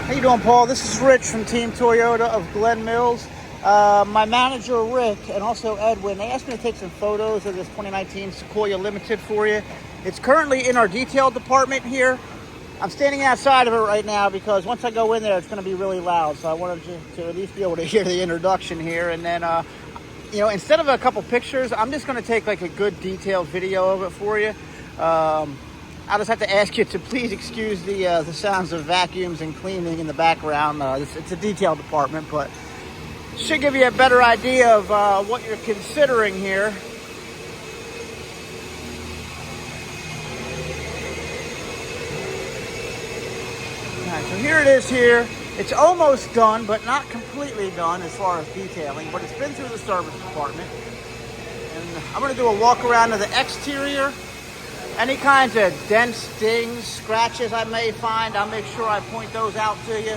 How you doing, Paul? This is Rich from Team Toyota of Glen Mills. My manager, Rick, and also Edwin, they asked me to take some photos of this 2019 Sequoia Limited for you. It's currently in our detail department here. I'm standing outside of it right now because once I go in there, it's going to be really loud. So I wanted to at least be able to hear the introduction here. And then, instead of a couple pictures, I'm just going to take like a good detailed video of it for you. I'll just have to ask you to please excuse the sounds of vacuums and cleaning in the background. It's a detail department, but should give you a better idea of what you're considering here. All right, so here it is here. It's almost done, but not completely done as far as detailing, but it's been through the service department. And I'm going to do a walk around of the exterior. Any kinds of dents, dings, scratches I may find, I'll make sure I point those out to you.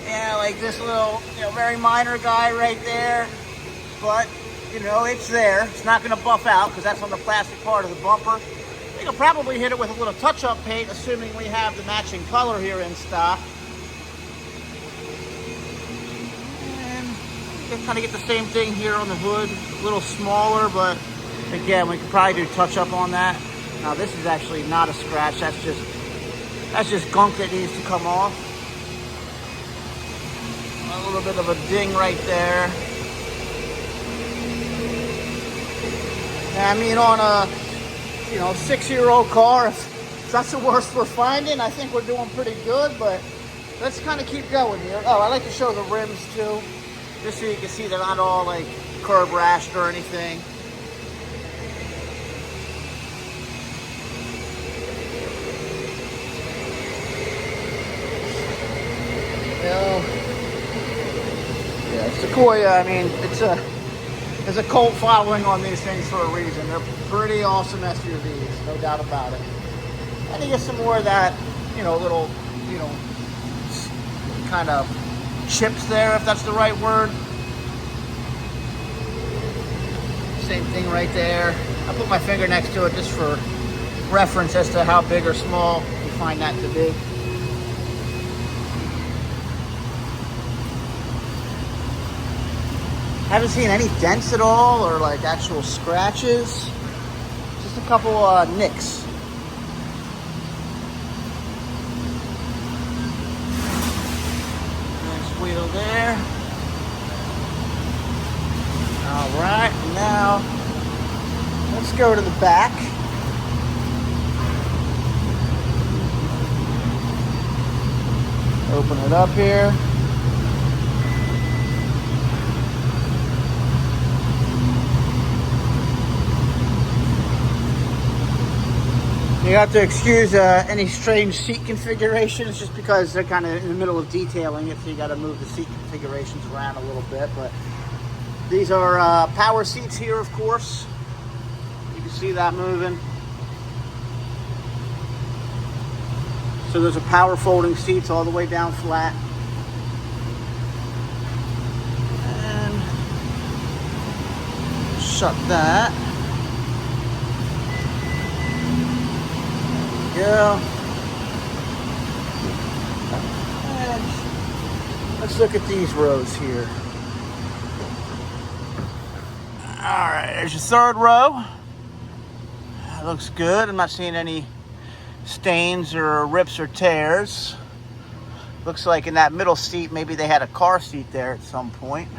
Yeah, like this little, very minor guy right there. But, it's there. It's not going to buff out because that's on the plastic part of the bumper. You can probably hit it with a little touch-up paint, assuming we have the matching color here in stock. And you can kind of get the same thing here on the hood. A little smaller, but again, we could probably do touch-up on that. Now this is actually not a scratch, that's just gunk that needs to come off. A little bit of a ding right there. I mean, on a 6-year-old car, if that's the worst we're finding, I think we're doing pretty good, but let's kind of keep going here. Oh, I like to show the rims too, just so you can see they're not all like curb rashed or anything. Yeah, Sequoia, I mean, there's a cult following on these things for a reason. They're pretty awesome SUVs, no doubt about it. And you get some more of that, little, kind of chips there, if that's the right word. Same thing right there. I'll put my finger next to it just for reference as to how big or small you find that to be. Haven't seen any dents at all or like actual scratches. Just a couple nicks. Nice wheel there. All right, now let's go to the back. Open it up here. You have to excuse any strange seat configurations just because they're kind of in the middle of detailing it, so you got to move the seat configurations around a little bit. But these are power seats here, of course. You can see that moving. So there's a power folding seats all the way down flat. And shut that. Yeah. And let's look at these rows here. All right, there's your third row. That looks good. I'm not seeing any stains or rips or tears. Looks like in that middle seat, maybe they had a car seat there at some point.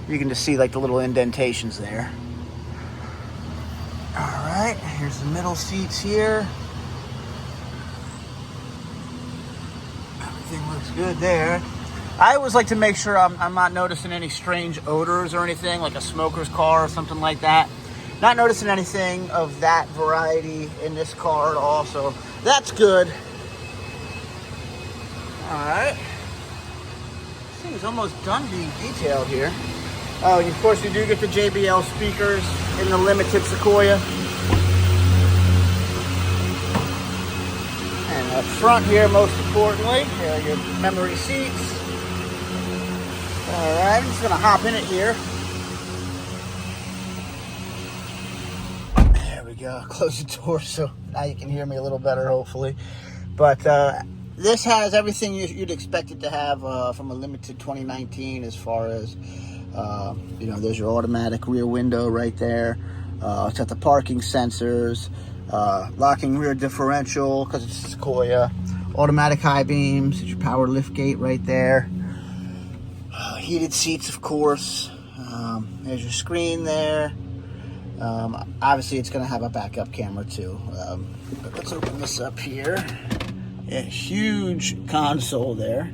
You can just see like the little indentations there. All right, here's the middle seats here. Everything looks good there. I always like to make sure I'm not noticing any strange odors or anything, like a smoker's car or something like that. Not noticing anything of that variety in this car at all, so that's good. All right. This thing is almost done being detailed here. Oh, and of course you do get the JBL speakers in the Limited Sequoia. And up front here, most importantly, here are your memory seats. All right, I'm just gonna hop in it here. There we go, close the door so now you can hear me a little better, hopefully. But this has everything you'd expect it to have from a limited 2019, as far as there's your automatic rear window right there. It's got the parking sensors, locking rear differential because it's Sequoia, automatic high beams, your power lift gate right there, heated seats, of course. There's your screen there. Obviously, it's going to have a backup camera too. But let's open this up here. Yeah, huge console there,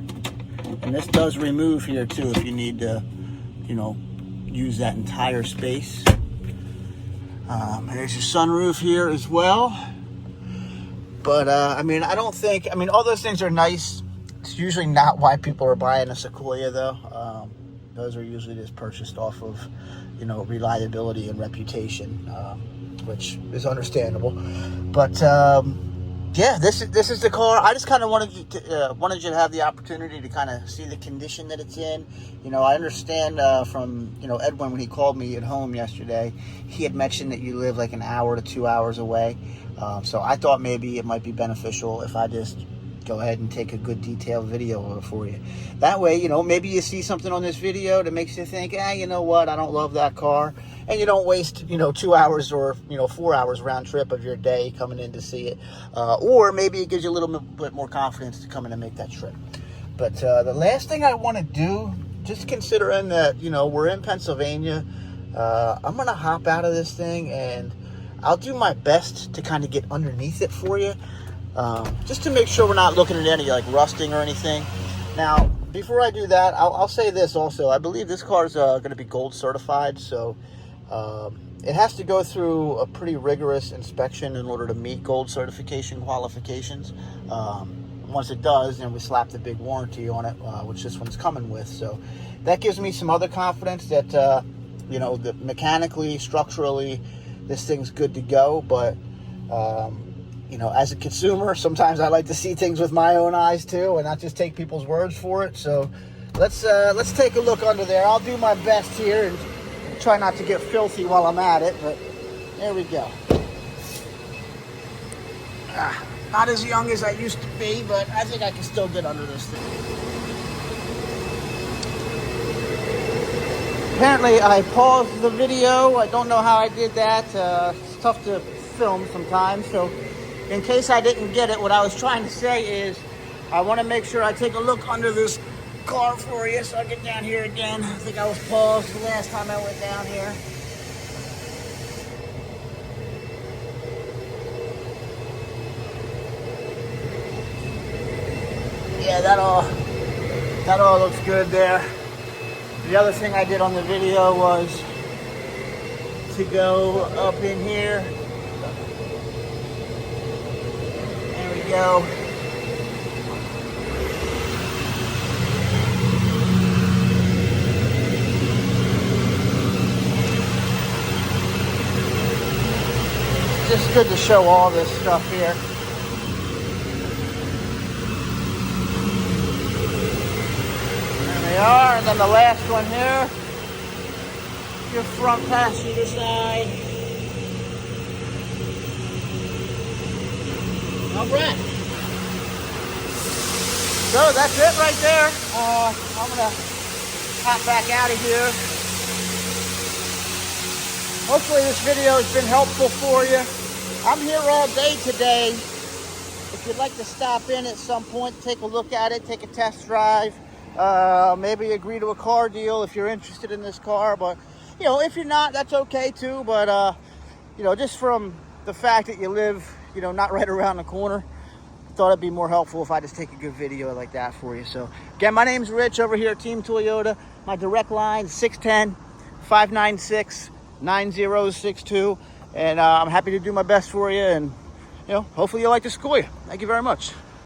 and this does remove here too if you need to, use that entire space. There's your sunroof here as well. But I don't think, all those things are nice. It's usually not why people are buying a Sequoia though. Those are usually just purchased off of, reliability and reputation, which is understandable. But yeah, this is the car. I just kind of wanted you to have the opportunity to kind of see the condition that it's in. I understand from Edwin, when he called me at home yesterday, he had mentioned that you live like an hour to 2 hours away. So I thought maybe it might be beneficial if I just go ahead and take a good detailed video of it for you. That way, maybe you see something on this video that makes you think, you know what, I don't love that car. And you don't waste, 2 hours or, 4 hours round trip of your day coming in to see it. Or maybe it gives you a little bit more confidence to come in and make that trip. But the last thing I want to do, just considering that, we're in Pennsylvania, I'm going to hop out of this thing and I'll do my best to kind of get underneath it for you. Just to make sure we're not looking at any like rusting or anything. Now, before I do that, I'll say this also. I believe this car is going to be gold certified, so it has to go through a pretty rigorous inspection in order to meet gold certification qualifications. Once it does, then we slap the big warranty on it, which this one's coming with. So that gives me some other confidence that that mechanically, structurally, this thing's good to go. But as a consumer, sometimes I like to see things with my own eyes too, and not just take people's words for it. So let's take a look under there. I'll do my best here and try not to get filthy while I'm at it, but there we go. Not as young as I used to be, but I think I can still get under this thing. Apparently I paused the video. I don't know how I did that. It's tough to film sometimes, so in case I didn't get it, what I was trying to say is I want to make sure I take a look under this car for you. So I'll get down here again. I think I was paused the last time I went down here. Yeah, that all looks good there. The other thing I did on the video was to go up in here. Go. Just good to show all this stuff here. There we are, and then the last one here, your front passenger side. All right. So that's it right there. I'm going to hop back out of here. Hopefully this video has been helpful for you. I'm here all day today. If you'd like to stop in at some point, take a look at it, take a test drive, maybe agree to a car deal if you're interested in this car. But, if you're not, that's okay too. But, just from the fact that you live not right around the corner, I thought it'd be more helpful if I just take a good video like that for you. So again, my name's Rich over here at Team Toyota. My direct line, 610-596-9062. And I'm happy to do my best for you. And, hopefully you like the Sequoia. Thank you very much.